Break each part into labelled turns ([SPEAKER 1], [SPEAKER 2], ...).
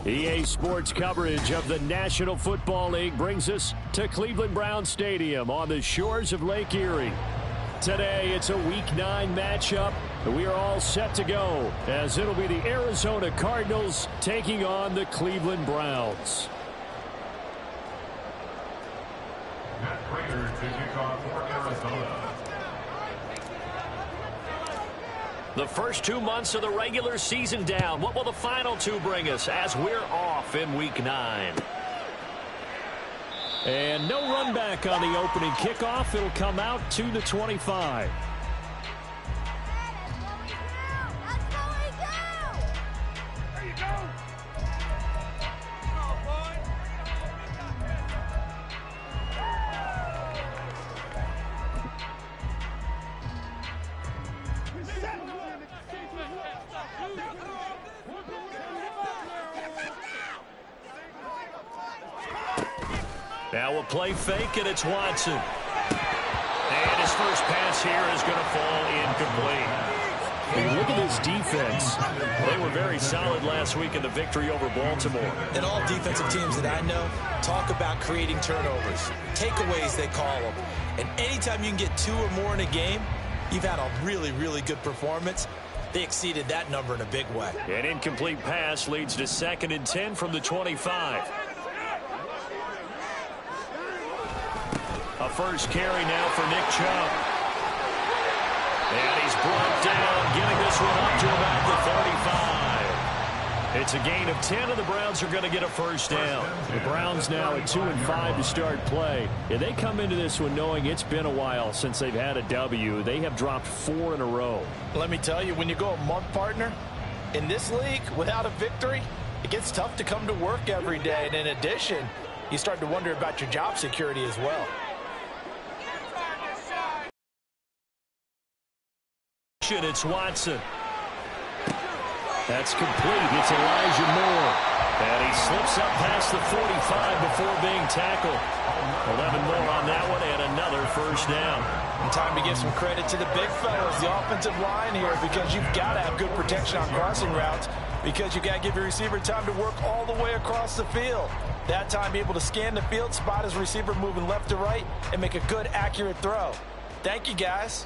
[SPEAKER 1] EA Sports coverage of the National Football League brings us to Cleveland Browns Stadium on the shores of Lake Erie. Today, it's a Week 9 matchup. We are all set to go, as it'll be the Arizona Cardinals taking on the Cleveland Browns.
[SPEAKER 2] Matt Prater to kick off for Arizona.
[SPEAKER 3] The first 2 months of the regular season down. What will the final 2 bring us as we're off in Week 9?
[SPEAKER 1] And no run back on the opening kickoff. It'll come out to the 25.
[SPEAKER 3] Now we'll play fake, and it's Watson. And his first pass here is going to fall incomplete.
[SPEAKER 1] And look at this defense.
[SPEAKER 3] They were very solid last week in the victory over Baltimore.
[SPEAKER 4] And all defensive teams that I know talk about creating turnovers. Takeaways, they call them. And anytime you can get 2 or more in a game, you've had a really, really good performance. They exceeded that number in a big way.
[SPEAKER 3] An incomplete pass leads to 2nd and 10 from the 25. A first carry now for Nick Chubb. And he's brought down, getting this one up to about the 35. It's a gain of 10, and the Browns are going to get a first down.
[SPEAKER 1] The Browns now at 2-5 to start play. And they come into this one knowing it's been a while since they've had a W. They have dropped 4 in a row.
[SPEAKER 5] Let me tell you, when you go a month, partner, in this league without a victory, it gets tough to come to work every day. And in addition, you start to wonder about your job security as well.
[SPEAKER 3] It's Watson.
[SPEAKER 1] That's complete. It's Elijah Moore.
[SPEAKER 3] And he slips up past the 45 before being tackled. 11 more on that one, and another first down.
[SPEAKER 5] And time to give some credit to the big fellas, the offensive line here, because you've got to have good protection on crossing routes, because you've got to give your receiver time to work all the way across the field. That time, be able to scan the field, spot his receiver moving left to right, and make a good, accurate throw. Thank you, guys.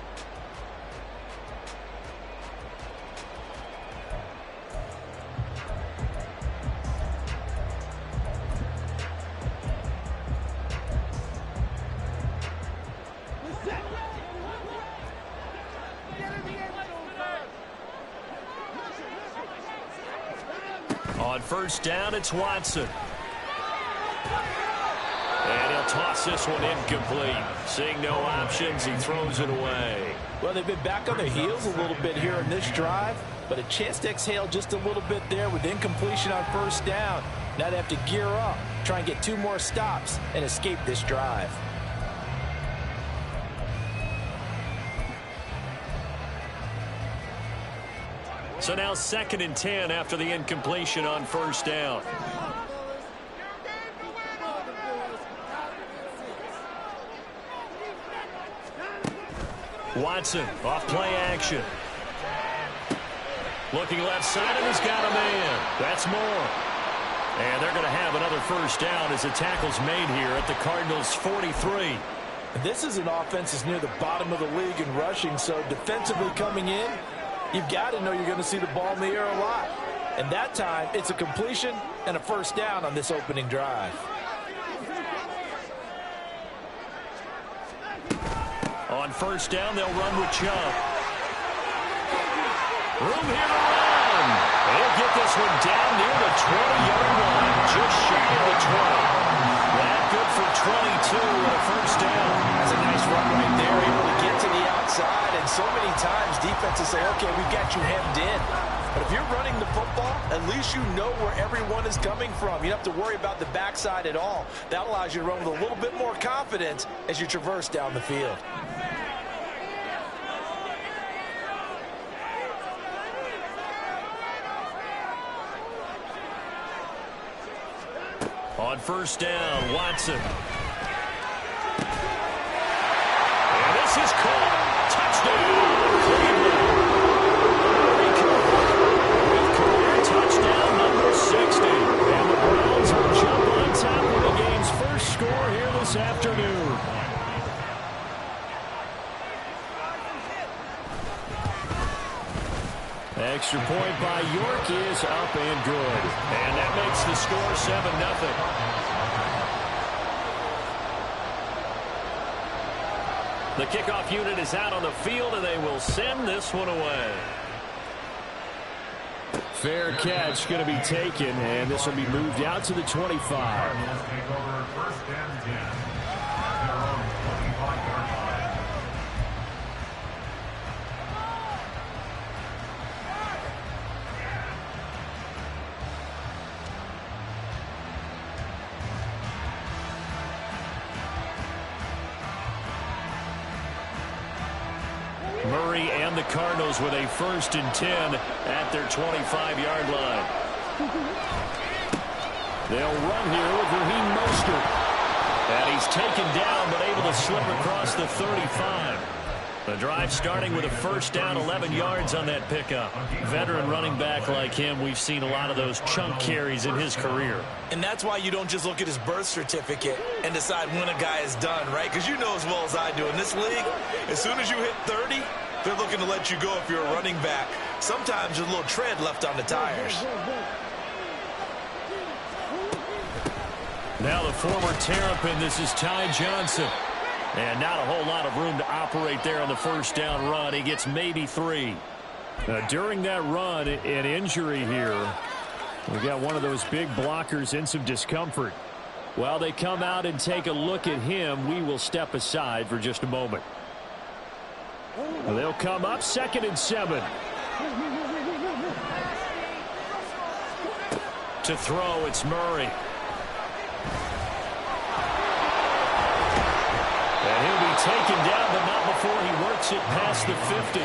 [SPEAKER 3] On first down, it's Watson. And he'll toss this one incomplete. Seeing no options, he throws it away.
[SPEAKER 5] Well, they've been back on their heels a little bit here in this drive, but a chance to exhale just a little bit there with incompletion on first down. Now they have to gear up, try and get 2 more stops, and escape this drive.
[SPEAKER 3] So now 2nd and 10 after the incompletion on first down. Watson off play action. Looking left side, and he's got a man. That's Moore. And they're going to have another first down as the tackle's made here at the Cardinals' 43.
[SPEAKER 5] This is an offense that's near the bottom of the league in rushing, so defensively coming in, you've got to know you're going to see the ball in the air a lot. And that time, it's a completion and a first down on this opening drive.
[SPEAKER 3] On first down, they'll run with Chubb. Room here to run. They'll get this one down near the 20-yard line, just shy of the 20. That good for 22 and a first down.
[SPEAKER 5] That's a nice run right there, able to get to the outside. And so many times defenses say, okay, we've got you hemmed in. But if you're running the football, at least you know where everyone is coming from. You don't have to worry about the backside at all. That allows you to run with a little bit more confidence as you traverse down the field.
[SPEAKER 3] On first down, Watson. And this is caught. Touchdown, Cleveland. With career touchdown number 60.
[SPEAKER 1] extra point by York is up and good.
[SPEAKER 3] And that makes the score 7-0. The kickoff unit is out on the field, and they will send this one away.
[SPEAKER 1] Fair catch going to be taken, and this will be moved out to the 25.
[SPEAKER 3] Murray and the Cardinals with a 1st and 10 at their 25-yard line.
[SPEAKER 1] They'll run here with Raheem Mostert.
[SPEAKER 3] And he's taken down but able to slip across the 35. The drive starting with a 1st down, 11 yards on that pickup. Veteran running back like him, we've seen a lot of those chunk carries in his career.
[SPEAKER 4] And that's why you don't just look at his birth certificate and decide when a guy is done, right? Because you know as well as I do, in this league, as soon as you hit 30, they're looking to let you go if you're a running back. Sometimes there's a little tread left on the tires.
[SPEAKER 3] Now the former Terrapin, this is Ty Johnson. And not a whole lot of room to operate there on the 1st down run. He gets maybe 3.
[SPEAKER 1] During that run, an injury here. We got one of those big blockers in some discomfort. While they come out and take a look at him, we will step aside for just a moment. They'll come up 2nd and 7.
[SPEAKER 3] To throw, it's Murray. And he'll be taken down, but not before he works it past the 50.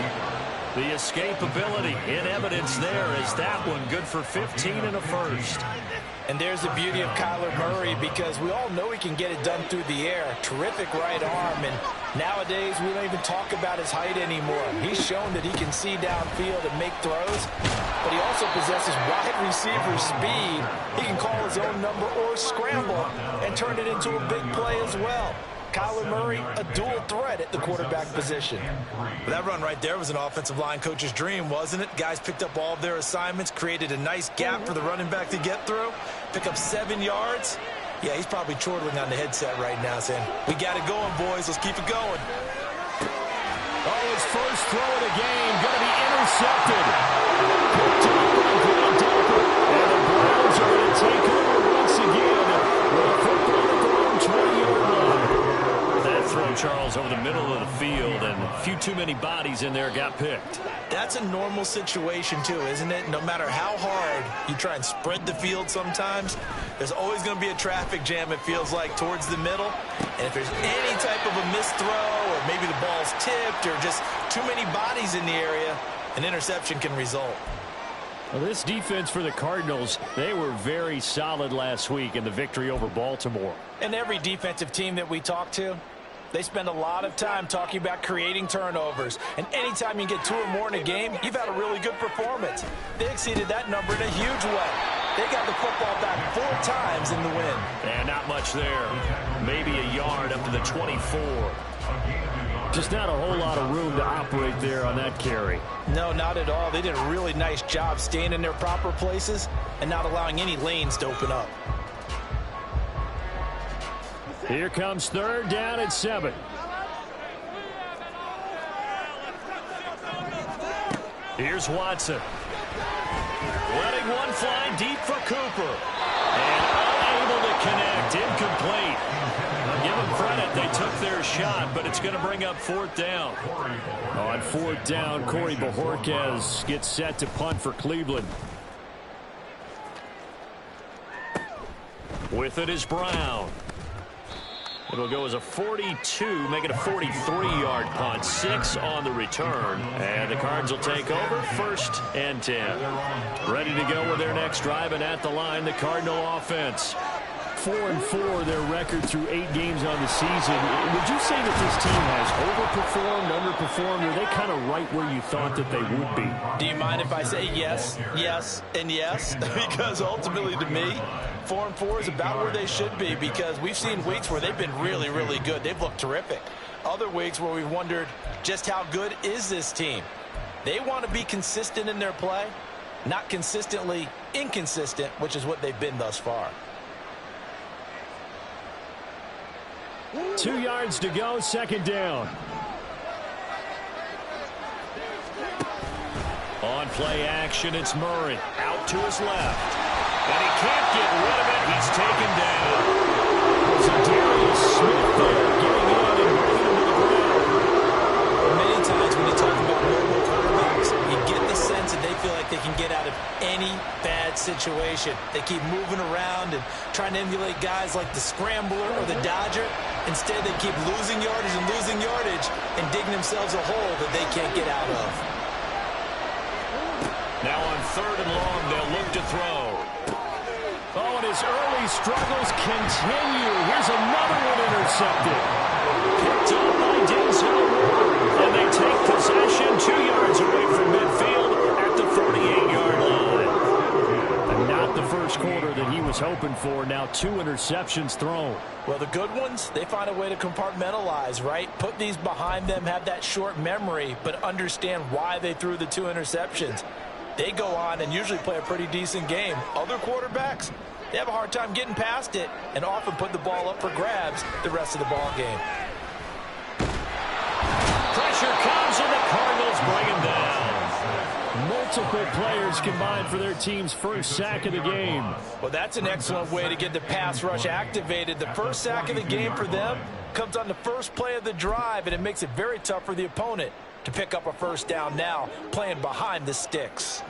[SPEAKER 3] The escapability in evidence there is that one good for 15 and a 1st.
[SPEAKER 5] And there's the beauty of Kyler Murray, because we all know he can get it done through the air. Terrific right arm, and nowadays we don't even talk about his height anymore. He's shown that he can see downfield and make throws, but he also possesses wide receiver speed. He can call his own number or scramble and turn it into a big play as well. Kyler Murray, a dual threat at the quarterback position.
[SPEAKER 4] That run right there was an offensive line coach's dream, wasn't it? Guys picked up all of their assignments, created a nice gap for the running back to get through, pick up 7 yards. Yeah, he's probably chortling on the headset right now saying, we got it going, boys. Let's keep it going.
[SPEAKER 1] Oh, his first throw of the game going to be intercepted. Picked up by Grant Delpit. And the Browns are going to take over once again with a football at their own 20-yard line.
[SPEAKER 3] That throw, Charles, over the middle of the field, and a few too many bodies in there got picked.
[SPEAKER 4] That's a normal situation, too, isn't it? No matter how hard you try and spread the field sometimes, there's always going to be a traffic jam, it feels like, towards the middle. And if there's any type of a missed throw, or maybe the ball's tipped, or just too many bodies in the area, an interception can result.
[SPEAKER 1] Well, this defense for the Cardinals, they were very solid last week in the victory over Baltimore.
[SPEAKER 5] And every defensive team that we talk to, they spend a lot of time talking about creating turnovers. And anytime you get 2 or more in a game, you've had a really good performance. They exceeded that number in a huge way. They got the football back 4 times in the win.
[SPEAKER 3] And not much there. Maybe a yard up to the 24.
[SPEAKER 1] Just not a whole lot of room to operate there on that carry.
[SPEAKER 5] No, not at all. They did a really nice job staying in their proper places and not allowing any lanes to open up.
[SPEAKER 1] Here comes 3rd down and 7.
[SPEAKER 3] Here's Watson. Letting one fly deep for Cooper. And unable to connect. Incomplete. I'll give them credit. They took their shot, but it's going to bring up 4th down.
[SPEAKER 1] On 4th down, Corey Bojorquez gets set to punt for Cleveland.
[SPEAKER 3] With it is Brown. It'll go as a 42, make it a 43-yard punt. 6 on the return. And the Cards will take over 1st and 10. Ready to go with their next drive, and at the line, the Cardinal offense. 4-4 their record through 8 games on the season. Would you say that this team has overperformed, underperformed, or are they kind of right where you thought that they would be?
[SPEAKER 5] Do you mind if I say yes, yes, and yes? Because ultimately to me, 4-4 is about where they should be, because we've seen weeks where they've been really, really good. They've looked terrific. Other weeks where we've wondered just how good is this team. They want to be consistent in their play, not consistently inconsistent, which is what they've been thus far.
[SPEAKER 1] 2 yards to go, second down. On play action, it's Murray. Out to his left. And he can't get rid of it. He's taken down. There's a Darius Smith there getting in and bringing him to the ground.
[SPEAKER 5] Many times when you talk about mobile quarterbacks, you get the sense that they feel like they can get out of any bad situation. They keep moving around and trying to emulate guys like the Scrambler or the Dodger. Instead, they keep losing yardage and digging themselves a hole that they can't get out of.
[SPEAKER 3] Now on 3rd and long, they'll look to throw.
[SPEAKER 1] Oh, and his early struggles continue. Here's another one intercepted. Picked up by Denzel Ward. And they take possession 2 yards away from midfield at the 48-yard line. And not the first quarter that he was hoping for. Now 2 interceptions thrown.
[SPEAKER 5] Well, the good ones, they find a way to compartmentalize, right? Put these behind them, have that short memory, but understand why they threw the 2 interceptions. They go on and usually play a pretty decent game. Other quarterbacks, they have a hard time getting past it and often put the ball up for grabs the rest of the ball game.
[SPEAKER 3] Pressure comes and the Cardinals bring him down.
[SPEAKER 1] Multiple players combined for their team's first sack of the game.
[SPEAKER 5] Well, that's an excellent way to get the pass rush activated. The first sack of the game for them comes on the first play of the drive, and it makes it very tough for the opponent to pick up a first down now, playing behind the sticks.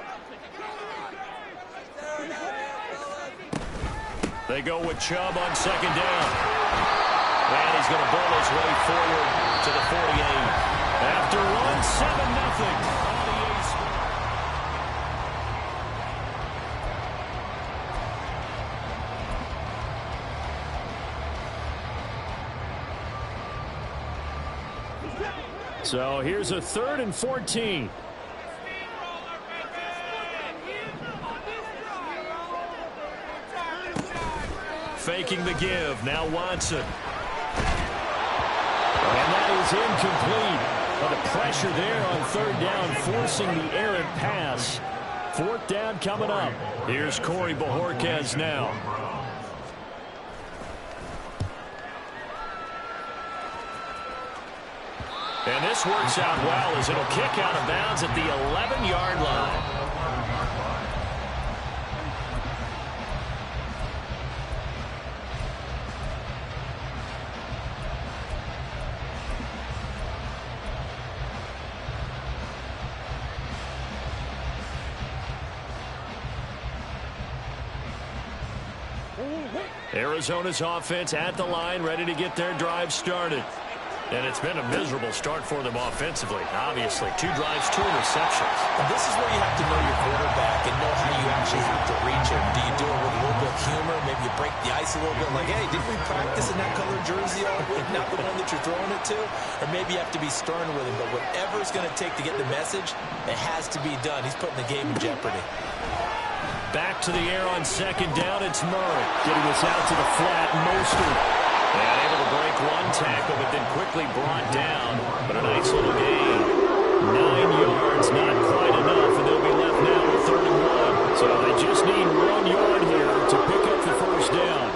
[SPEAKER 3] They go with Chubb on 2nd down. And he's going to bowl his way forward to the 48.
[SPEAKER 1] After one, 7-0 on the ace. So here's a 3rd and 14.
[SPEAKER 3] Faking the give. Now Watson.
[SPEAKER 1] And that is incomplete. But the pressure there on 3rd down, forcing the errant pass. 4th down coming up.
[SPEAKER 3] Here's Corey Bojorquez now. And this works out well as it'll kick out of bounds at the 11-yard line. Arizona's offense at the line, ready to get their drive started. And it's been a miserable start for them offensively. Obviously, 2 drives, 2 interceptions.
[SPEAKER 5] And this is where you have to know your quarterback and know how you actually have to reach him. Do you do it with a little bit of humor? Maybe you break the ice a little bit, like, hey, didn't we practice in that color jersey all week, not the one that you're throwing it to? Or maybe you have to be stern with him. But whatever it's going to take to get the message, it has to be done. He's putting the game in jeopardy.
[SPEAKER 1] Back to the air on 2nd down, it's Murray. Getting this out to the flat, Mostert.
[SPEAKER 3] And able to break one tackle, but then quickly brought down. But a nice little gain.
[SPEAKER 1] 9 yards, not quite enough, and they'll be left now with 3rd and 1. So they just need 1 yard here to pick up the first down.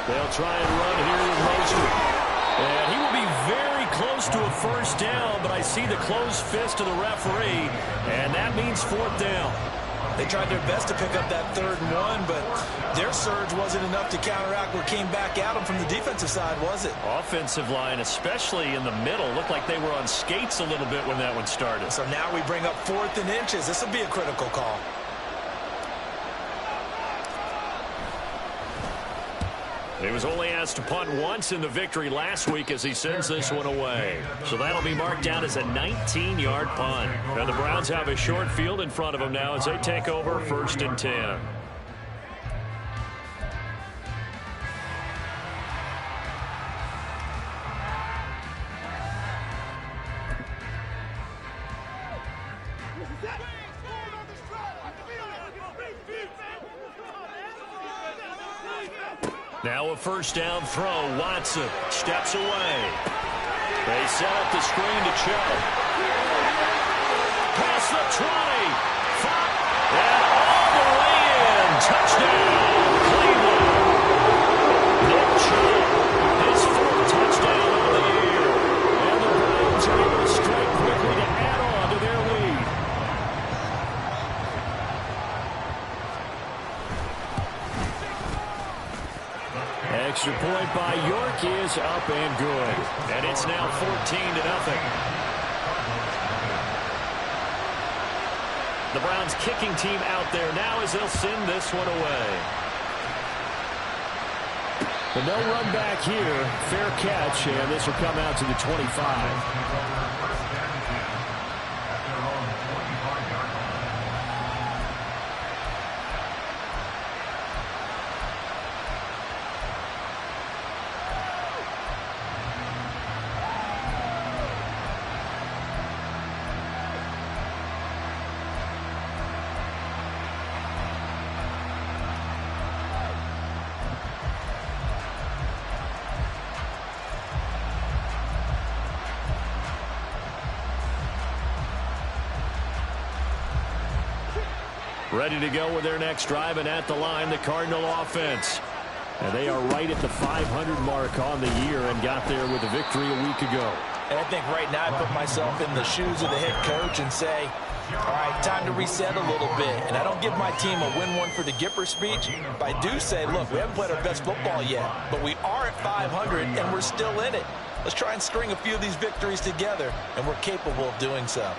[SPEAKER 1] They'll try and run here with Mostert. And he will be very close to a first down, but I see the closed fist of the referee, and that means 4th down.
[SPEAKER 5] They tried their best to pick up that 3rd and 1, but their surge wasn't enough to counteract what came back at them from the defensive side, was it?
[SPEAKER 3] Offensive line, especially in the middle, looked like they were on skates a little bit when that one started.
[SPEAKER 5] So now we bring up 4th and inches. This will be a critical call.
[SPEAKER 3] He was only asked to punt once in the victory last week as he sends this one away. So that'll be marked down as a 19-yard punt. And the Browns have a short field in front of them now as they take over 1st and 10. Now a first down throw. Watson steps away. They set up the screen to Chubb. the 20. And all the way in. Touchdown, Cleveland. Nick Chubb, his 4th touchdown of the year. And the Browns are able to strike quickly to add on to their lead. Extra point by York is up and good. And it's now 14-0. The Browns kicking team out there now as they'll send this one away.
[SPEAKER 1] But no run back here. Fair catch, and this will come out to the 25. Ready to go with their next drive, and at the line, the Cardinal offense. And they are right at the 500 mark on the year and got there with a victory a week ago.
[SPEAKER 5] And I think right now I put myself in the shoes of the head coach and say, all right, time to reset a little bit. And I don't give my team a win one for the Gipper speech, but I do say, look, we haven't played our best football yet, but we are at 500 and we're still in it. Let's try and string a few of these victories together, and we're capable of doing so.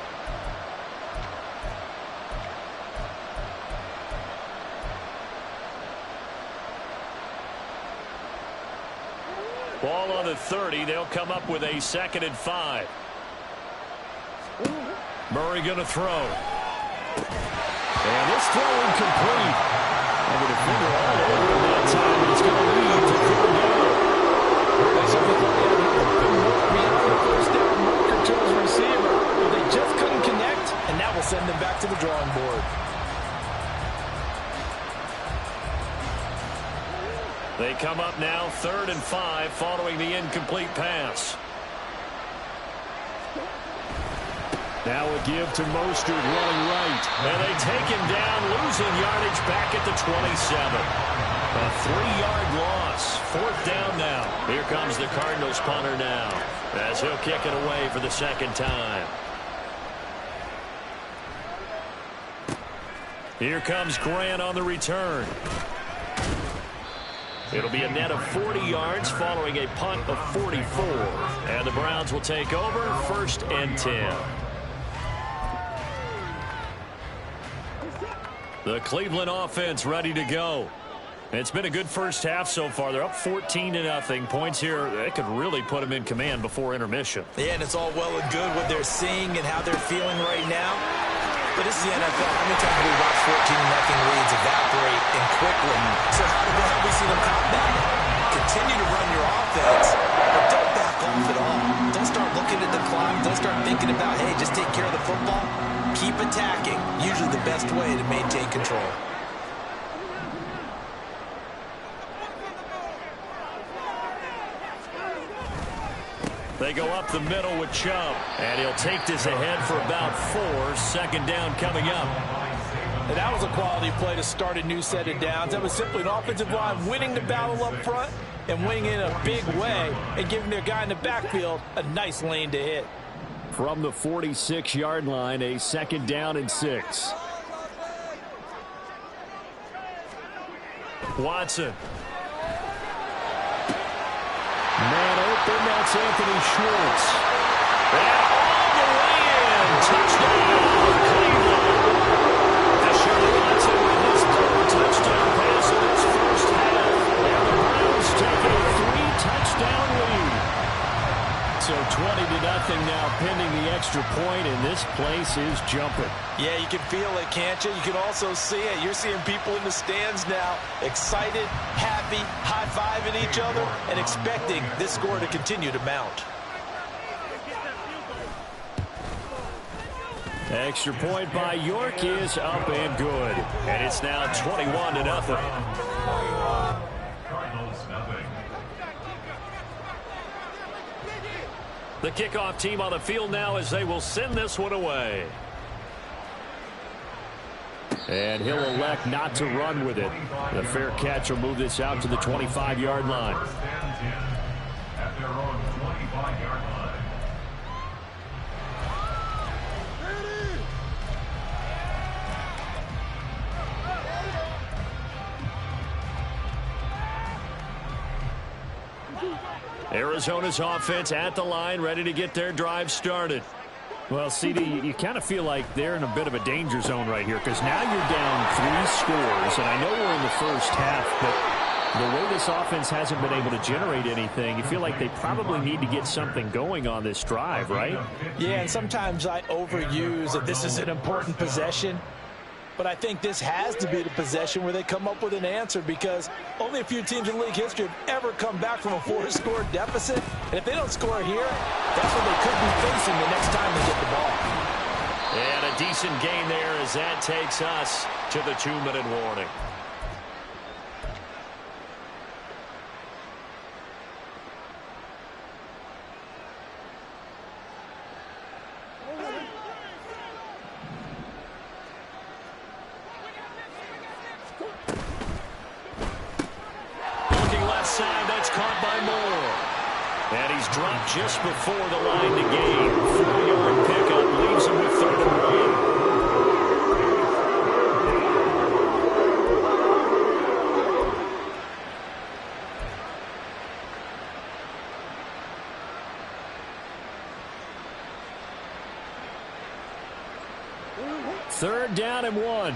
[SPEAKER 3] Ball on the 30. They'll come up with a 2nd and 5. Murray going to throw.
[SPEAKER 1] And this throw incomplete. And the defender all over him that time. It's going to lead to 3rd down.
[SPEAKER 5] They certainly thought they had beyond the first down marker to his receiver, but they just couldn't connect, and that will send them back to the drawing board.
[SPEAKER 3] They come up now 3rd and 5 following the incomplete pass.
[SPEAKER 1] Now a give to Mostert running right.
[SPEAKER 3] And they take him down, losing yardage back at the 27. A 3-yard loss. 4th down now. Here comes the Cardinals punter now, as he'll kick it away for the 2nd time. Here comes Grant on the return. It'll be a net of 40 yards following a punt of 44. And the Browns will take over 1st and 10. The Cleveland offense ready to go. It's been a good first half so far. They're up 14-0. Points here, they could really put them in command before intermission.
[SPEAKER 5] Yeah, and it's all well and good what they're seeing and how they're feeling right now. But this is the NFL. How many times have we watched 14-0 leads evaporate and quickly? So how have we seen them combat it? Continue to run your offense, but don't back off at all. Don't start looking at the clock. Don't start thinking about, hey, just take care of the football. Keep attacking. Usually the best way to maintain control.
[SPEAKER 3] They go up the middle with Chubb, and he'll take this ahead for about 4. 2nd down coming up.
[SPEAKER 5] And that was a quality play to start a new set of downs. That was simply an offensive line winning the battle up front and winning in a big way and giving their guy in the backfield a nice lane to hit.
[SPEAKER 1] From the 46-yard line, a 2nd down and 6.
[SPEAKER 3] Watson.
[SPEAKER 1] Man open, that's Anthony Schwartz.
[SPEAKER 3] And all the way in. Touchdown, Cleveland. Deshaun Watson with his 3rd touchdown pass in his first half. And the Browns take a 3-touchdown lead.
[SPEAKER 1] So 20-0 now pending the extra point, and this place is jumping.
[SPEAKER 5] Yeah, you can feel it, can't you? You can also see it. You're seeing people in the stands now, excited, happy, high-fiving each other, and expecting this score to continue to mount.
[SPEAKER 1] Extra point by York is up and good.
[SPEAKER 3] And it's now 21-0.
[SPEAKER 2] Cardinals, nothing.
[SPEAKER 3] The kickoff team on the field now as they will send this one away.
[SPEAKER 1] And he'll elect not to run with it. The fair catch will move this out to the 25-yard line.
[SPEAKER 2] At their own 25-yard line.
[SPEAKER 1] Arizona's offense at the line, ready to get their drive started. Well, CD, you kind of feel like they're in a bit of a danger zone right here because now you're down 3 scores, and I know we're in the first half, but the way this offense hasn't been able to generate anything, you feel like they probably need to get something going on this drive, right?
[SPEAKER 5] Yeah, and sometimes I overuse that this is an important possession. But I think this has to be the possession where they come up with an answer because only a few teams in league history have ever come back from a 4-score deficit. And if they don't score here, that's what they could be facing the next time they get the ball.
[SPEAKER 3] And a decent gain there as that takes us to the 2-minute warning.
[SPEAKER 1] Dropped just before the line to gain. 4-yard pickup leaves him with 3rd and 1. 3rd down and 1.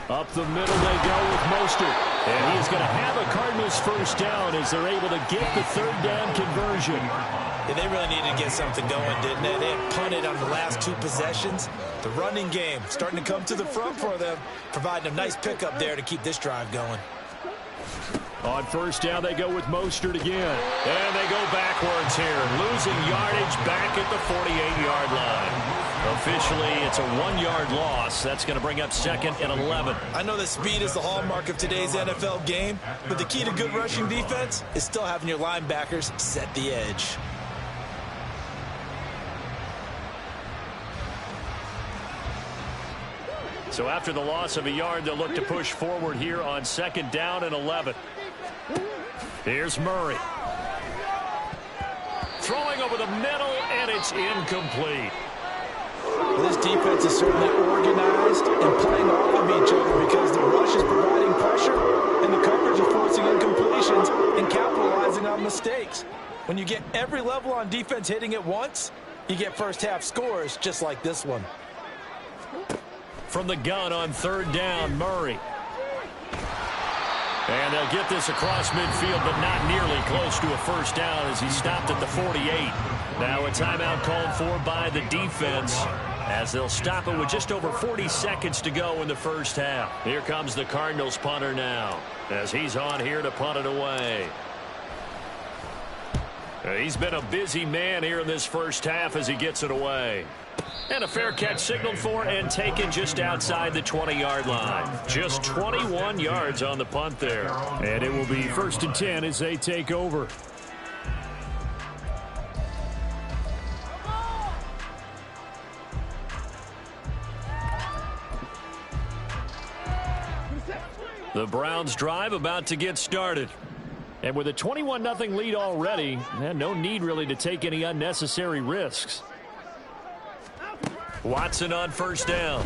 [SPEAKER 1] Up the middle they go with Mostert. And he's going to have a Cardinals first down as they're able to get the 3rd down conversion.
[SPEAKER 4] Yeah, they really needed to get something going, didn't they? They had punted on the last 2 possessions. The running game starting to come to the front for them, providing a nice pickup there to keep this drive going.
[SPEAKER 1] On 1st down, they go with Mostert again.
[SPEAKER 3] And they go backwards here, losing yardage back at the 48-yard line. Officially, it's a 1-yard loss. That's going to bring up 2nd and 11.
[SPEAKER 4] I know that speed is the hallmark of today's NFL game, but the key to good rushing defense is still having your linebackers set the edge.
[SPEAKER 3] So after the loss of a yard, they'll look to push forward here on 2nd down and 11.
[SPEAKER 1] Here's Murray.
[SPEAKER 3] Throwing over the middle, and it's incomplete.
[SPEAKER 5] Well, this defense is certainly organized and playing off of each other because the rush is providing pressure and the coverage is forcing incompletions and capitalizing on mistakes. When you get every level on defense hitting at once, you get first-half scores just like this one.
[SPEAKER 1] From the gun on 3rd down, Murray. And they'll get this across midfield, but not nearly close to a first down as he stopped at the 48. Now a timeout called for by the defense as they'll stop it with just over 40 seconds to go in the first half. Here comes the Cardinals punter now as he's on here to punt it away. He's been a busy man here in this first half as he gets it away. And a fair catch signaled for and taken just outside the 20-yard line. Just 21 yards on the punt there. And it will be 1st and 10 as they take over. The Browns drive about to get started. And with a 21-0 lead already, no need really to take any unnecessary risks. Watson on 1st down.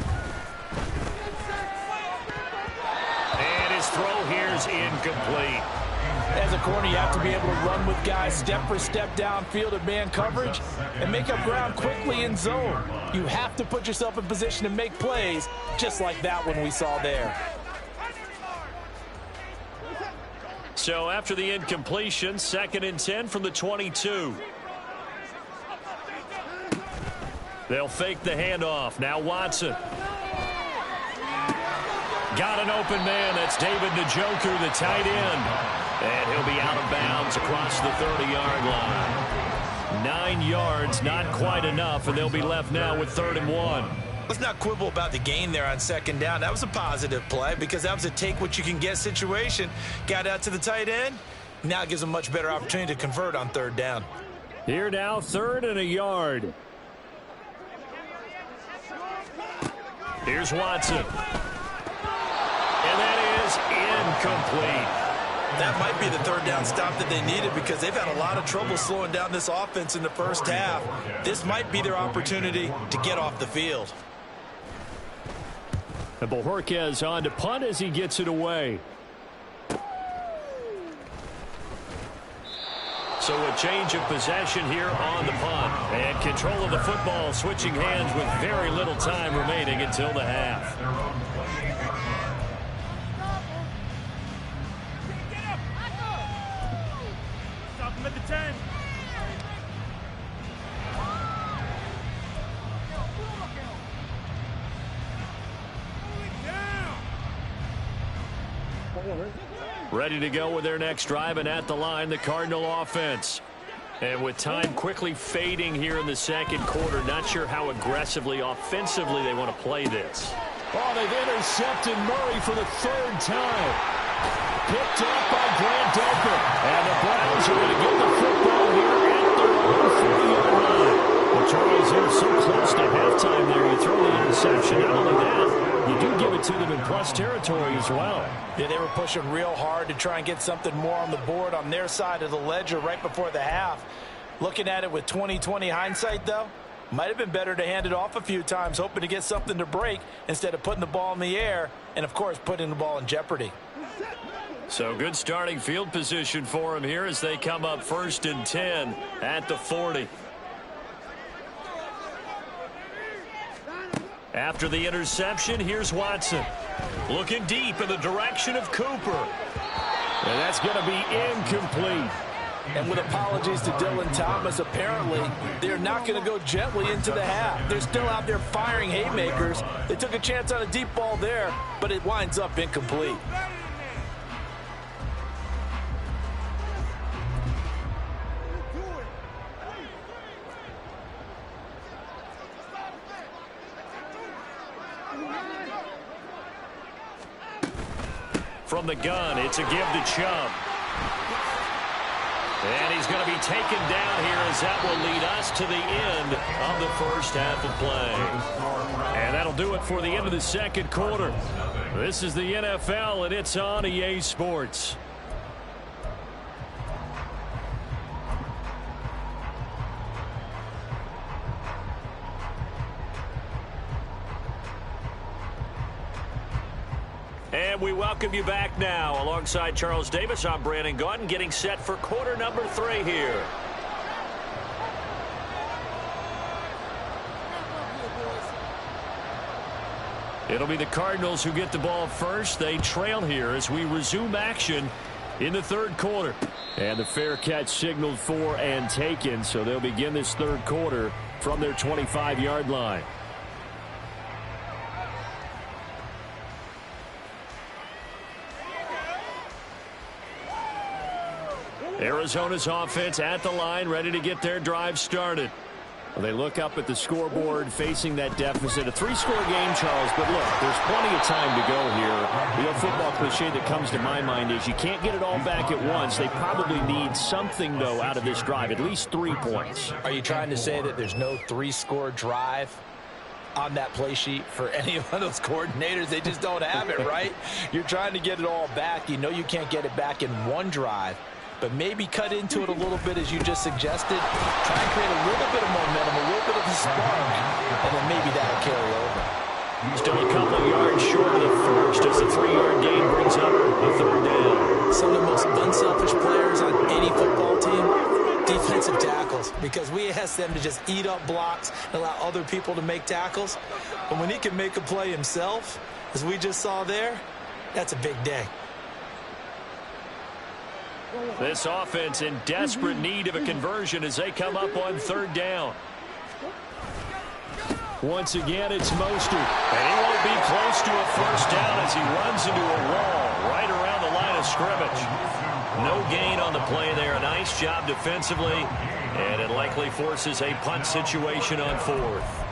[SPEAKER 1] And his throw here's incomplete.
[SPEAKER 5] As a corner, you have to be able to run with guys step for step downfield in man coverage and make up ground quickly in zone. You have to put yourself in position to make plays just like that one we saw there.
[SPEAKER 3] So after the incompletion, 2nd and 10 from the 22. They'll fake the handoff. Now Watson. Got an open man. That's David Njoku, the tight end. And he'll be out of bounds across the 30-yard line. 9 yards, not quite enough, and they'll be left now with 3rd and 1.
[SPEAKER 4] Let's not quibble about the gain there on 2nd down. That was a positive play because that was a take-what-you-can-get situation. Got out to the tight end. Now it gives them a much better opportunity to convert on 3rd down.
[SPEAKER 1] Here now, 3rd and a yard.
[SPEAKER 3] Here's Watson. And that is incomplete.
[SPEAKER 5] That might be the third down stop that they needed because they've had a lot of trouble slowing down this offense in the first half. This might be their opportunity to get off the field.
[SPEAKER 1] And Bojorquez on to punt as he gets it away.
[SPEAKER 3] So a change of possession here on the punt. And control of the football switching hands with very little time remaining until the half.
[SPEAKER 6] Stop him at the 10.
[SPEAKER 1] Ready to go with their next drive, and at the line, the Cardinal offense.
[SPEAKER 3] And with time quickly fading here in the second quarter, not sure how aggressively, offensively they want to play this.
[SPEAKER 1] Oh, they've intercepted Murray for the third time. Picked up by Grant Delpit. And the Browns are going to get the football here at their own 40-yard line. Well, Charles, they're so close to halftime there. You throw the interception. Not only that, you do give it to them in plus territory as well.
[SPEAKER 5] Yeah, they were pushing real hard to try and get something more on the board on their side of the ledger right before the half. Looking at it with 20/20 hindsight, though, might have been better to hand it off a few times, hoping to get something to break instead of putting the ball in the air and, of course, putting the ball in jeopardy.
[SPEAKER 3] So good starting field position for them here as they come up 1st and 10 at the 40. After the interception, here's Watson. Looking deep in the direction of Cooper.
[SPEAKER 1] And that's going to be incomplete.
[SPEAKER 5] And with apologies to Dylan Thomas, apparently they're not going to go gently into the half. They're still out there firing haymakers. They took a chance on a deep ball there, but it winds up incomplete.
[SPEAKER 3] From the gun, it's a give to Chubb. And he's going to be taken down here as that will lead us to the end of the first half of play.
[SPEAKER 1] And that'll do it for the end of the second quarter. This is the NFL, and it's on EA Sports.
[SPEAKER 3] And we welcome you back now. Alongside Charles Davis, I'm Brandon Gaudin, getting set for quarter number 3 here.
[SPEAKER 1] It'll be the Cardinals who get the ball first. They trail here as we resume action in the third quarter. And the fair catch signaled for and taken, so they'll begin this third quarter from their 25-yard line. Arizona's offense at the line, ready to get their drive started. Well, they look up at the scoreboard, facing that deficit. A 3-score game, Charles, but look, there's plenty of time to go here. The old football cliche that comes to my mind is you can't get it all back at once. They probably need something, though, out of this drive, at least 3 points.
[SPEAKER 5] Are you trying to say that there's no 3-score drive on that play sheet for any one of those coordinators? They just don't have it, right? You're trying to get it all back. You know you can't get it back in one drive, but maybe cut into it a little bit as you just suggested. Try and create a little bit of momentum, a little bit of a spark, and then maybe that'll carry over.
[SPEAKER 3] Still a couple of yards short of the first as the 3-yard gain brings up the third down.
[SPEAKER 5] Some of the most unselfish players on any football team, defensive tackles, because we ask them to just eat up blocks and allow other people to make tackles. But when he can make a play himself, as we just saw there, that's a big day.
[SPEAKER 3] This offense in desperate need of a conversion as they come up on third down.
[SPEAKER 1] Once again, it's Mostert.
[SPEAKER 3] And he won't be close to a first down as he runs into a wall right around the line of scrimmage. No gain on the play there. A nice job defensively, and it likely forces a punt situation on 4th.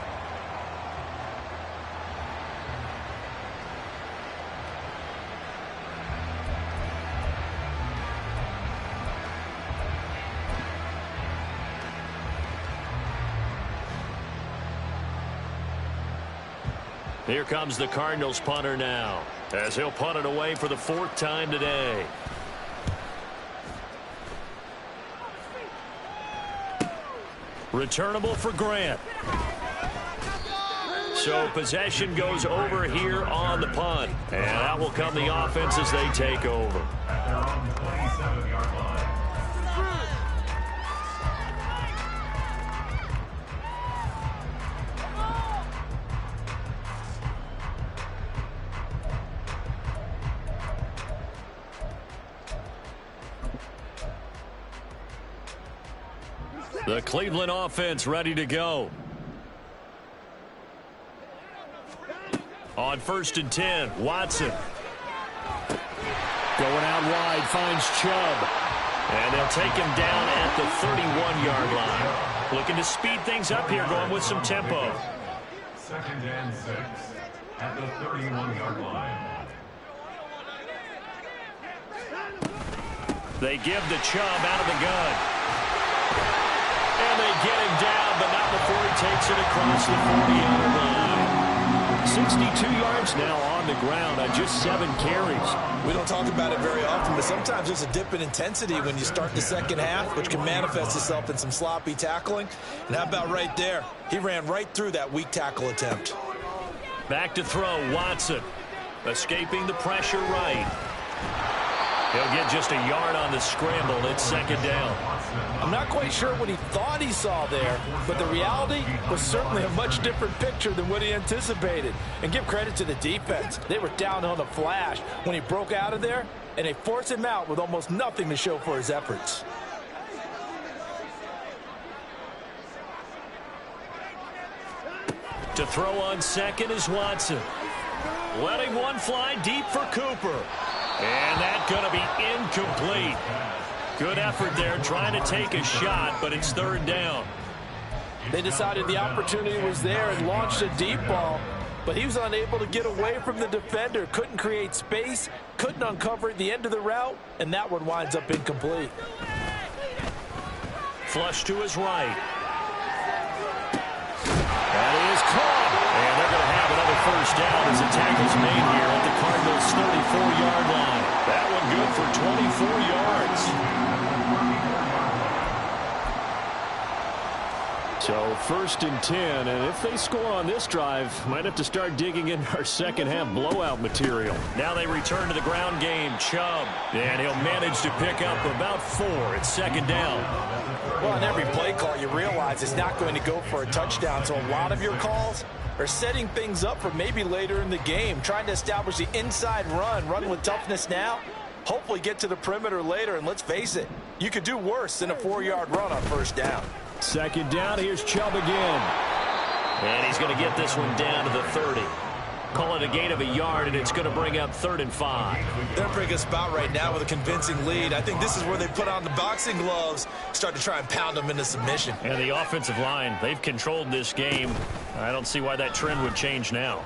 [SPEAKER 3] Here comes the Cardinals punter now, as he'll punt it away for the 4th time today. Returnable for Grant. So possession goes over here on the punt. And out will come the offense as they take over.
[SPEAKER 2] At their own 27-yard line.
[SPEAKER 1] The Cleveland offense ready to go.
[SPEAKER 3] On 1st and 10, Watson.
[SPEAKER 1] Going out wide, finds Chubb.
[SPEAKER 3] And they'll take him down at the 31-yard line. Looking to speed things up here, going with some tempo.
[SPEAKER 2] 2nd and 6 at the 31-yard line.
[SPEAKER 3] They give the Chubb out of the gun. And they get him down, but not before he takes it across the 40-yard line.
[SPEAKER 1] 62 yards now on the ground on just 7 carries.
[SPEAKER 5] We don't talk about it very often, but sometimes there's a dip in intensity when you start the second half, which can manifest itself in some sloppy tackling. And how about right there? He ran right through that weak tackle attempt.
[SPEAKER 3] Back to throw, Watson. Escaping the pressure right. He'll get just a yard on the scramble. It's 2nd down.
[SPEAKER 5] I'm not quite sure what he thought he saw there, but the reality was certainly a much different picture than what he anticipated. And give credit to the defense. They were down on the flash when he broke out of there, and they forced him out with almost nothing to show for his efforts.
[SPEAKER 3] To throw on 2nd is Watson. Letting one fly deep for Cooper. And that's going to be incomplete. Good effort there trying to take a shot, but it's 3rd down.
[SPEAKER 5] They decided the opportunity was there and launched a deep ball, but he was unable to get away from the defender, couldn't create space, couldn't uncover the end of the route, and that one winds up incomplete.
[SPEAKER 3] Flush to his right. That is caught. And they're going to have another 1st down as the tackle's made here at the Cardinals' 34-yard line. That one good for 24 yards.
[SPEAKER 1] So 1st and 10, and if they score on this drive, might have to start digging in our second half blowout material.
[SPEAKER 3] Now they return to the ground game. Chubb, and he'll manage to pick up about 4. It's 2nd down.
[SPEAKER 5] Well, on every play call, you realize it's not going to go for a touchdown, so a lot of your calls are setting things up for maybe later in the game, trying to establish the inside run with toughness now, hopefully get to the perimeter later, and let's face it, you could do worse than a 4-yard run on 1st down.
[SPEAKER 1] 2nd down, here's Chubb again.
[SPEAKER 3] And he's going to get this one down to the 30. Call it a gain of a yard, and it's going to bring up 3rd and 5.
[SPEAKER 5] They're in a pretty good spot right now with a convincing lead. I think this is where they put on the boxing gloves, start to try and pound them into submission.
[SPEAKER 3] And the offensive line, they've controlled this game. I don't see why that trend would change now.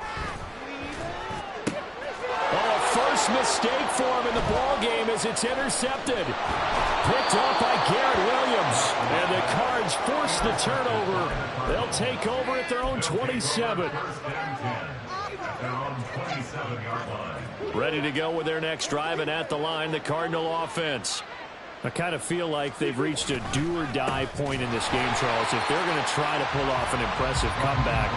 [SPEAKER 1] Oh, first mistake for him in the ball game as it's intercepted. Picked off by Garrett Williams. And the Cards force the turnover. They'll take over at their own 27.
[SPEAKER 3] Ready to go with their next drive, and at the line, the Cardinal offense.
[SPEAKER 1] I kind of feel like they've reached a do-or-die point in this game, Charles. If they're going to try to pull off an impressive comeback,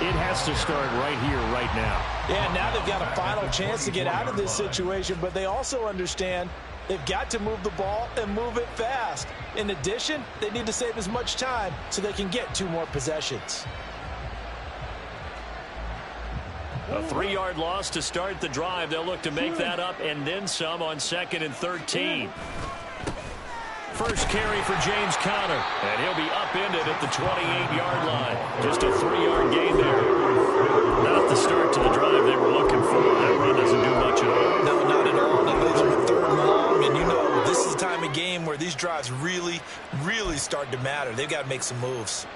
[SPEAKER 1] it has to start right here, right now.
[SPEAKER 5] Yeah, now they've got a final chance to get out of this situation, but they also understand they've got to move the ball and move it fast. In addition, they need to save as much time so they can get 2 more possessions.
[SPEAKER 3] A 3-yard loss to start the drive. They'll look to make that up and then some on 2nd and 13. First carry for James Conner, and he'll be upended at the 28-yard line. Just a 3-yard gain there. Not the start to the drive they were looking for. That run doesn't do much at all.
[SPEAKER 5] No, not at all. That leaves them at 3rd and long, and you know this is the time of game where these drives really, really start to matter. They've got to make some moves.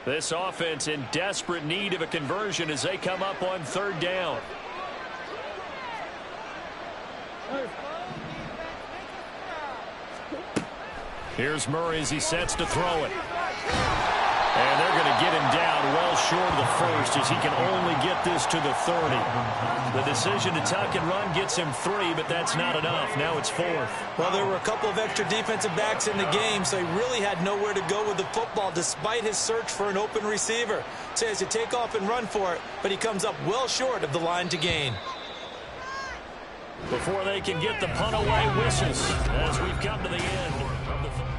[SPEAKER 1] This offense in desperate need of a conversion as they come up on 3rd down. Here's Murray as he sets to throw it. And they're going to get him down well short of the first as he can only get this to the 30. The decision to tuck and run gets him 3, but that's not enough. Now it's 4th.
[SPEAKER 4] Well, there were a couple of extra defensive backs in the game, so he really had nowhere to go with the football despite his search for an open receiver. So he has to take off and run for it, but he comes up well short of the line to gain.
[SPEAKER 1] Before they can get the punt away, whistles as we've come to the end of the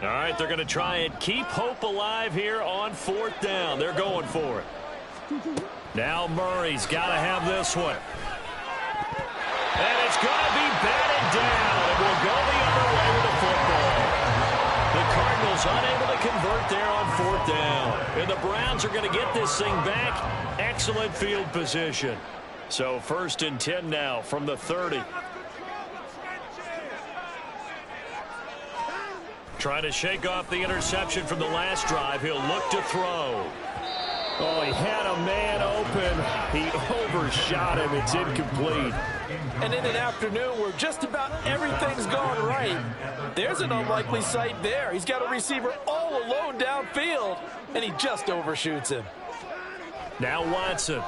[SPEAKER 1] All right, they're going to try and keep hope alive here on 4th down. They're going for it. Now Murray's got to have this one. And it's going to be batted down. It will go the other way with the football. The Cardinals unable to convert there on 4th down. And the Browns are going to get this thing back. Excellent field position. So 1st and 10 now from the 30. Trying to shake off the interception from the last drive. He'll look to throw. Oh, he had a man open. He overshot him. It's incomplete.
[SPEAKER 5] And in an afternoon where just about everything's gone right, there's an unlikely sight there. He's got a receiver all alone downfield, and he just overshoots him.
[SPEAKER 1] Now Watson.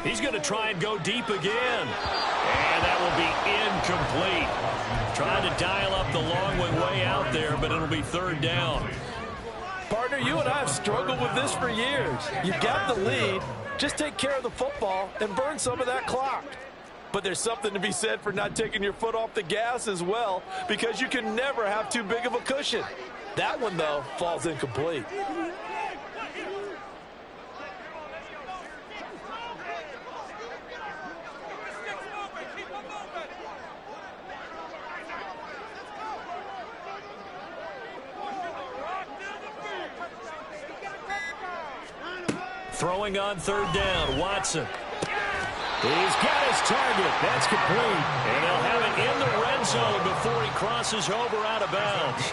[SPEAKER 1] He's going to try and go deep again. And that will be incomplete. Trying to dial up the long way out there, but it'll be 3rd down.
[SPEAKER 5] Partner, you and I have struggled with this for years. You've got the lead. Just take care of the football and burn some of that clock. But there's something to be said for not taking your foot off the gas as well, because you can never have too big of a cushion. That one, though, falls incomplete.
[SPEAKER 1] Throwing on 3rd down, Watson. He's got his target. That's complete. And they'll have it in the red zone before he crosses over out of bounds.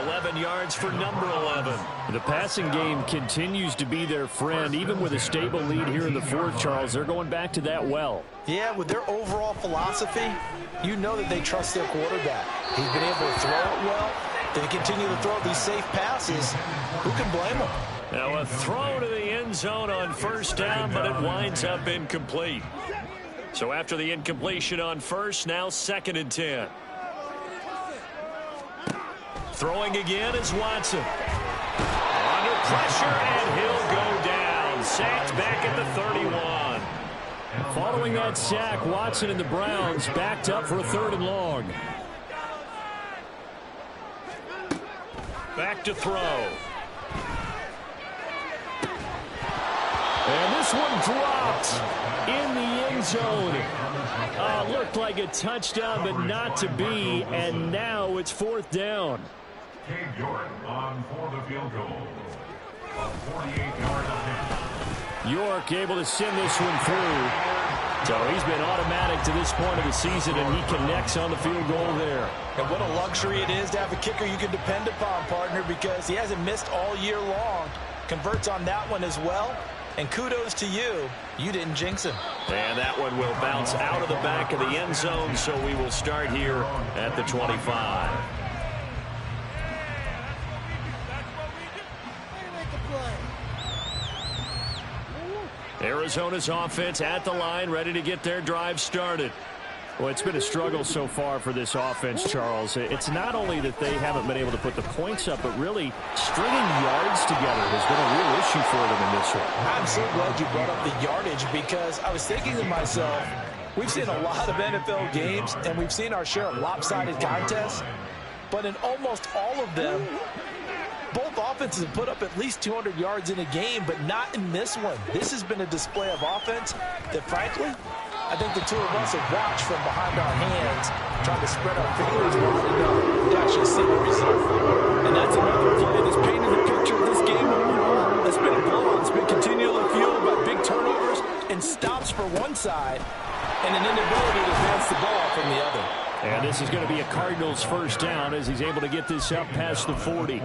[SPEAKER 1] 11 yards for number 11. The passing game continues to be their friend. Even with a stable lead here in the 4th, Charles, they're going back to that well.
[SPEAKER 4] Yeah, with their overall philosophy, you know that they trust their quarterback. He's been able to throw it well. They continue to throw these safe passes. Who can blame them?
[SPEAKER 1] Now a throw to the end zone on 1st down, but it winds up incomplete. So after the incompletion on 1st, now 2nd and 10. Throwing again is Watson. Under pressure, and he'll go down. Sacked back at the 31. Following that sack, Watson and the Browns backed up for a 3rd and long. Back to throw. And this one dropped in the end zone. Looked like a touchdown, but not to be. And now it's 4th down.
[SPEAKER 2] Cade York on for the field goal. A 48-yard attempt.
[SPEAKER 1] York able to send this one through. So he's been automatic to this point of the season, and he connects on the field goal there.
[SPEAKER 4] And what a luxury it is to have a kicker you can depend upon, partner, because he hasn't missed all year long. Converts on that one as well. And kudos to you. You didn't jinx him.
[SPEAKER 1] And that one will bounce out of the back of the end zone, so we will start here at the 25. Arizona's offense at the line, ready to get their drive started. Well, it's been a struggle so far for this offense, Charles. It's not only that they haven't been able to put the points up, but really stringing yards together has been a real issue for them in this one.
[SPEAKER 4] I'm so glad you brought up the yardage, because I was thinking to myself, we've seen a lot of NFL games, and we've seen our share of lopsided contests, but in almost all of them, both offenses have put up at least 200 yards in a game, but not in this one. This has been a display of offense that, frankly,
[SPEAKER 5] I think the two of us have watched from behind our hands, trying to spread our fingers wide enough to actually see the result. And that's another play that's painted the picture of this game overall. It's been a blowout. It's been continually fueled by big turnovers and stops for one side and an inability to advance the ball from the other.
[SPEAKER 1] And this is going to be a Cardinals first down as he's able to get this up past the 40.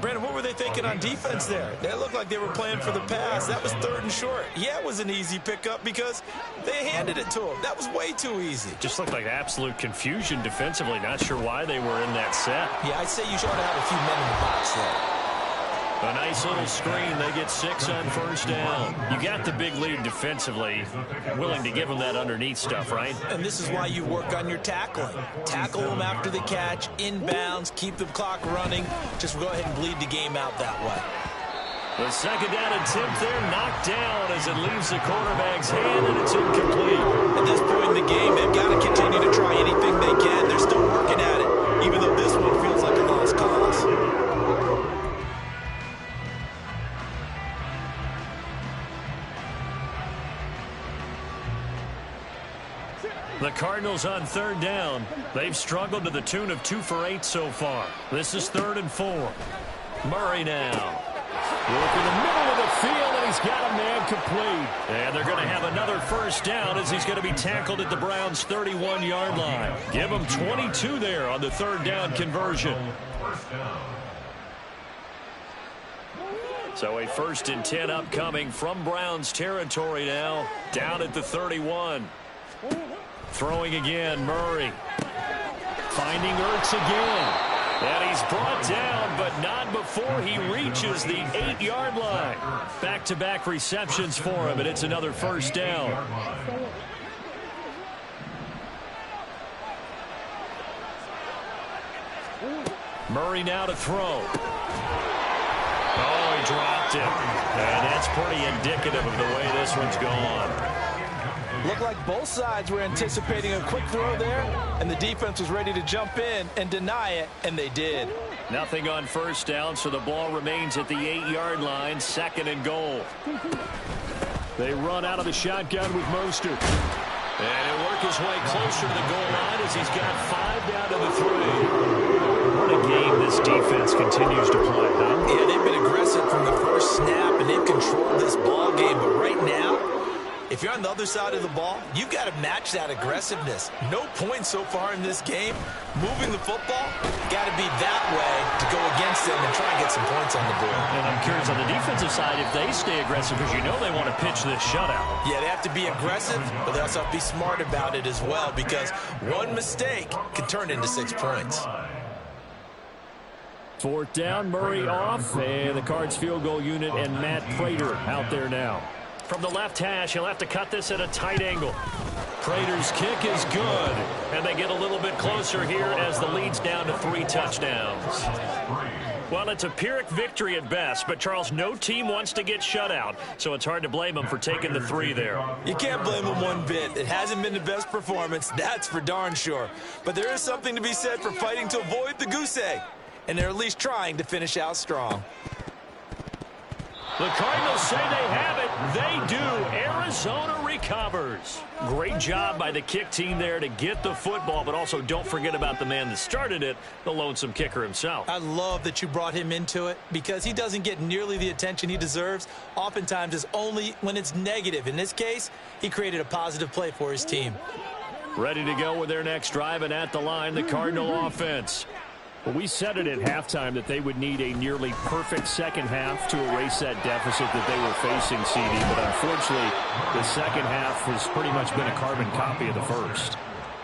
[SPEAKER 5] Brandon, what were they thinking on defense there? They looked like they were playing for the pass. That was 3rd and short. Yeah, it was an easy pickup because they handed it to him. That was way too easy.
[SPEAKER 3] Just looked like absolute confusion defensively. Not sure why they were in that set.
[SPEAKER 5] Yeah, I'd say you should have a few men in the box there.
[SPEAKER 3] A nice little screen. They get 6 on first down. You got the big lead defensively. Willing to give them that underneath stuff, right?
[SPEAKER 5] And this is why you work on your tackling. Tackle them after the catch, inbounds, keep the clock running. Just go ahead and bleed the game out that way.
[SPEAKER 3] The second down attempt there knocked down as it leaves the quarterback's hand, and it's incomplete.
[SPEAKER 5] At this point in the game, they've got to continue to try anything they can. They're still working at it, even though this one feels like a lost cause.
[SPEAKER 3] The Cardinals on 3rd down. They've struggled to the tune of 2 for 8 so far. This is 3rd and 4. Murray now.
[SPEAKER 1] Working the middle of the field, and he's got a man complete.
[SPEAKER 3] And they're going to have another first down as he's going to be tackled at the Browns' 31-yard line. Give him 22 there on the 3rd down conversion. So a 1st and 10 upcoming from Browns territory now, down at the 31. Throwing again, Murray. Finding Ertz again. And he's brought down, but not before he reaches the 8-yard line. Back-to-back receptions for him, and it's another first down. Murray now to throw. Oh, he dropped it. And that's pretty indicative of the way this one's gone.
[SPEAKER 5] Looked like both sides were anticipating a quick throw there, and the defense was ready to jump in and deny it, and they did.
[SPEAKER 3] Nothing on first down, so the ball remains at the 8-yard line, 2nd and goal.
[SPEAKER 1] They run out of the shotgun with Mostert.
[SPEAKER 3] And he'll work his way closer to the goal line as he's got 5 down to the 3. What a game this defense continues to play, huh?
[SPEAKER 5] Yeah, they've been aggressive from the first snap, and they've controlled this ball game, but right now, if you're on the other side of the ball, you've got to match that aggressiveness. No points so far in this game. Moving the football, got to be that way to go against them and try and get some points on the board.
[SPEAKER 3] And I'm curious on the defensive side if they stay aggressive, because you know they want to pitch this shutout.
[SPEAKER 5] Yeah, they have to be aggressive, but they also have to be smart about it as well, because one mistake can turn into 6 points.
[SPEAKER 1] 4th down, Murray off, and the Cards field goal unit and Matt Prater out there now.
[SPEAKER 3] From the left hash, he'll have to cut this at a tight angle. Prater's kick is good, and they get a little bit closer here as the lead's down to 3 touchdowns. Well, it's a Pyrrhic victory at best, but, Charles, no team wants to get shut out, so it's hard to blame them for taking the 3 there.
[SPEAKER 5] You can't blame them one bit. It hasn't been the best performance, that's for darn sure. But there is something to be said for fighting to avoid the goose egg, and they're at least trying to finish out strong.
[SPEAKER 3] The Cardinals say they have it. They do. Arizona recovers. Great job by the kick team there to get the football, but also don't forget about the man that started it, the lonesome kicker himself.
[SPEAKER 5] I love that you brought him into it because he doesn't get nearly the attention he deserves. Oftentimes it's only when it's negative. In this case, he created a positive play for his team.
[SPEAKER 1] Ready to go with their next drive, and at the line, the Cardinal offense. Well, we said it at halftime that they would need a nearly perfect second half to erase that deficit that they were facing, CD. But unfortunately, the second half has pretty much been a carbon copy of the first.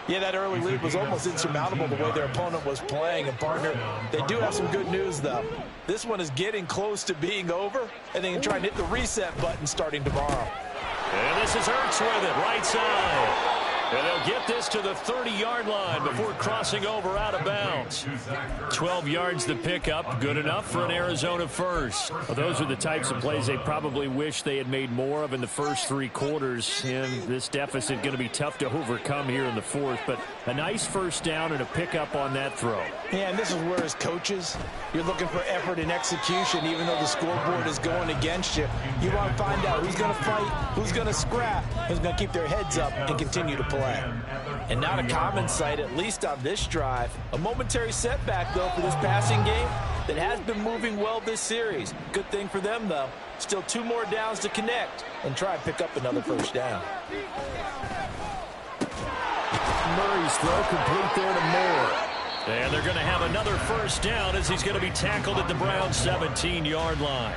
[SPEAKER 5] Yeah, that early lead was almost insurmountable the way their opponent was playing. And, partner, they do have some good news, though. This one is getting close to being over, and they can try and hit the reset button starting tomorrow.
[SPEAKER 3] And this is Ertz with it, right side. And they'll get this to the 30-yard line before crossing over out of bounds. 12 yards to pick up. Good enough for an Arizona first.
[SPEAKER 1] Well, those are the types of plays they probably wish they had made more of in the first 3 quarters. And this deficit going to be tough to overcome here in the fourth. But a nice first down and a pickup on that throw.
[SPEAKER 5] Yeah, and this is where as coaches, you're looking for effort and execution. Even though the scoreboard is going against you, you want to find out who's going to fight, who's going to scrap, who's going to keep their heads up and continue to play. And not a common sight, at least on this drive. A momentary setback, though, for this passing game that has been moving well this series. Good thing for them, though. Still 2 more downs to connect and try and pick up another first down.
[SPEAKER 1] Murray's throw complete there to Moore.
[SPEAKER 3] And they're going to have another first down as he's going to be tackled at the Browns' 17-yard line.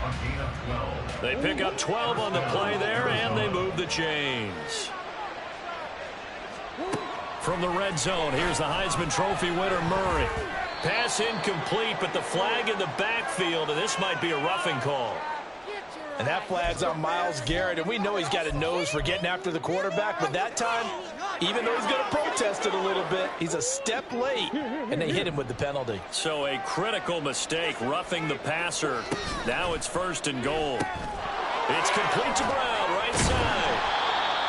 [SPEAKER 3] They pick up 12 on the play there, and they move the chains. From the red zone, here's the Heisman Trophy winner, Murray. Pass incomplete, but the flag in the backfield, and this might be a roughing call.
[SPEAKER 5] And that flag's on Myles Garrett, and we know he's got a nose for getting after the quarterback, but that time, even though he's going to protest it a little bit, he's a step late, and they hit him with the penalty.
[SPEAKER 3] So a critical mistake, roughing the passer. Now it's 1st and goal. It's complete to Brown, right side.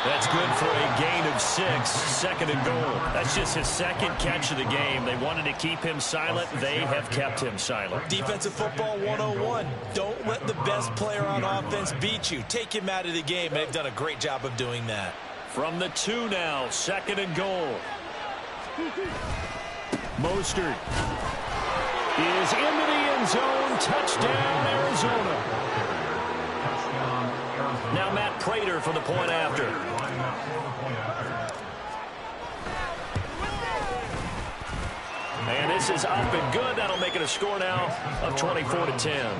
[SPEAKER 3] That's good for a gain of 6, 2nd and goal. That's just his 2nd catch of the game. They wanted to keep him silent. They have kept him silent.
[SPEAKER 5] Defensive football 101. Don't let the best player on offense beat you. Take him out of the game. They've done a great job of doing that.
[SPEAKER 3] From the 2 now, 2nd and goal.
[SPEAKER 1] Mostert is into the end zone. Touchdown, Arizona.
[SPEAKER 3] Now Matt Prater for the point after. And this is up and good. That'll make it a score now of 24-10.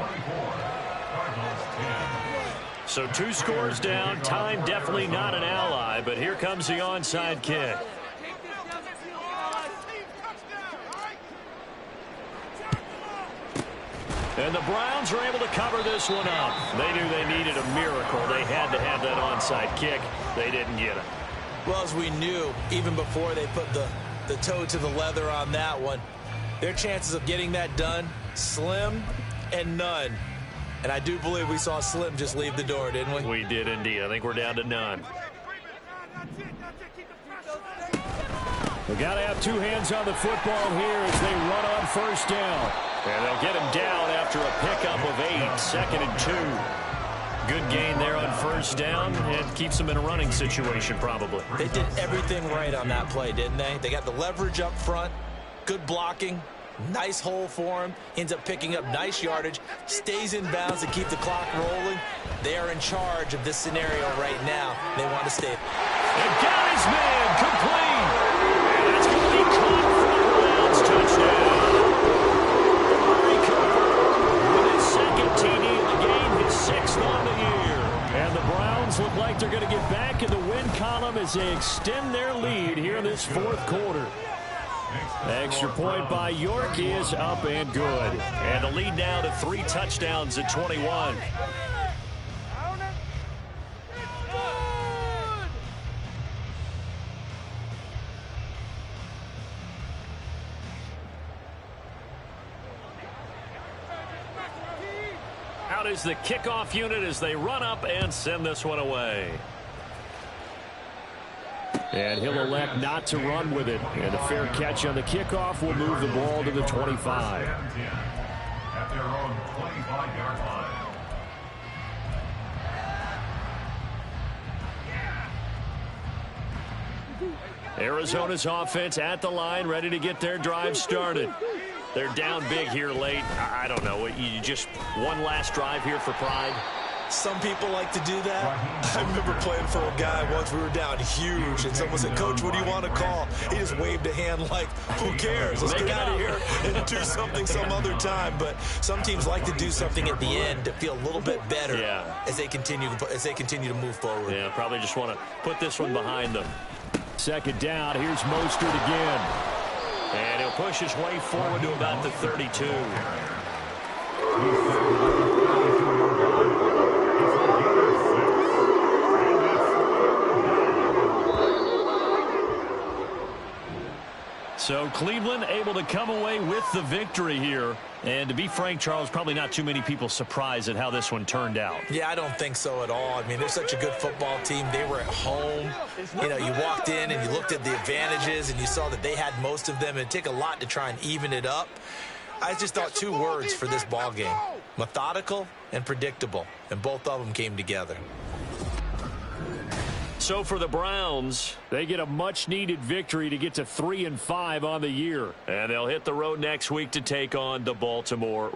[SPEAKER 3] So 2 scores down. Time definitely not an ally, but here comes the onside kick. And the Browns are able to cover this one up. They knew they needed a miracle. They had to have that onside kick. They didn't get it.
[SPEAKER 5] Well, as we knew, even before they put the toe to the leather on that one, their chances of getting that done, slim and none. And I do believe we saw Slim just leave the door, didn't we?
[SPEAKER 3] We did indeed. I think we're down to none.
[SPEAKER 1] They got to have 2 hands on the football here as they run on 1st down.
[SPEAKER 3] And they'll get him down after a pickup of 8, 2nd and 2. Good gain there on 1st down and keeps them in a running situation probably.
[SPEAKER 5] They did everything right on that play, didn't they? They got the leverage up front, good blocking, nice hole for him, ends up picking up nice yardage, stays in bounds to keep the clock rolling. They are in charge of this scenario right now. They want to stay.
[SPEAKER 3] And got his man complete. And that's going to be caught for the Browns touchdown. With his 2nd TD of the game, his 6th on the year.
[SPEAKER 1] And the Browns look like they're going to get back in the win column as they extend their lead here in this 4th quarter. Extra point by York is up and good.
[SPEAKER 3] And the lead now to 3 touchdowns at 21. Out is the kickoff unit as they run up and send this one away.
[SPEAKER 1] And he'll elect not to run with it. And a fair catch on the kickoff will move the ball to the 25.
[SPEAKER 2] At their own 25-yard line.
[SPEAKER 3] Arizona's offense at the line, ready to get their drive started. They're down big here late. I don't know. You just one last drive here for pride?
[SPEAKER 5] Some people like to do that. I remember playing for a guy once. We were down huge, and someone said, "Coach, what do you want to call?" He just waved a hand like, "Who cares? Let's get out of here and do something some other time." But some teams like to do something at the end to feel a little bit better as they continue to move forward.
[SPEAKER 3] Yeah, probably just want to put this one behind them.
[SPEAKER 1] 2nd down. Here's Mostert again.
[SPEAKER 3] And he'll push his way forward to about the 32. So Cleveland able to come away with the victory here. And to be frank, Charles, probably not too many people surprised at how this one turned out.
[SPEAKER 4] Yeah, I don't think so at all. I mean, they're such a good football team. They were at home. You know, you walked in and you looked at the advantages and you saw that they had most of them. It'd take a lot to try and even it up. I just thought two words for this ball game: methodical and predictable. And both of them came together.
[SPEAKER 3] So for the Browns,
[SPEAKER 1] they get a much-needed victory to get to 3-5 on the year.
[SPEAKER 3] and they'll hit the road next week to take on the Baltimore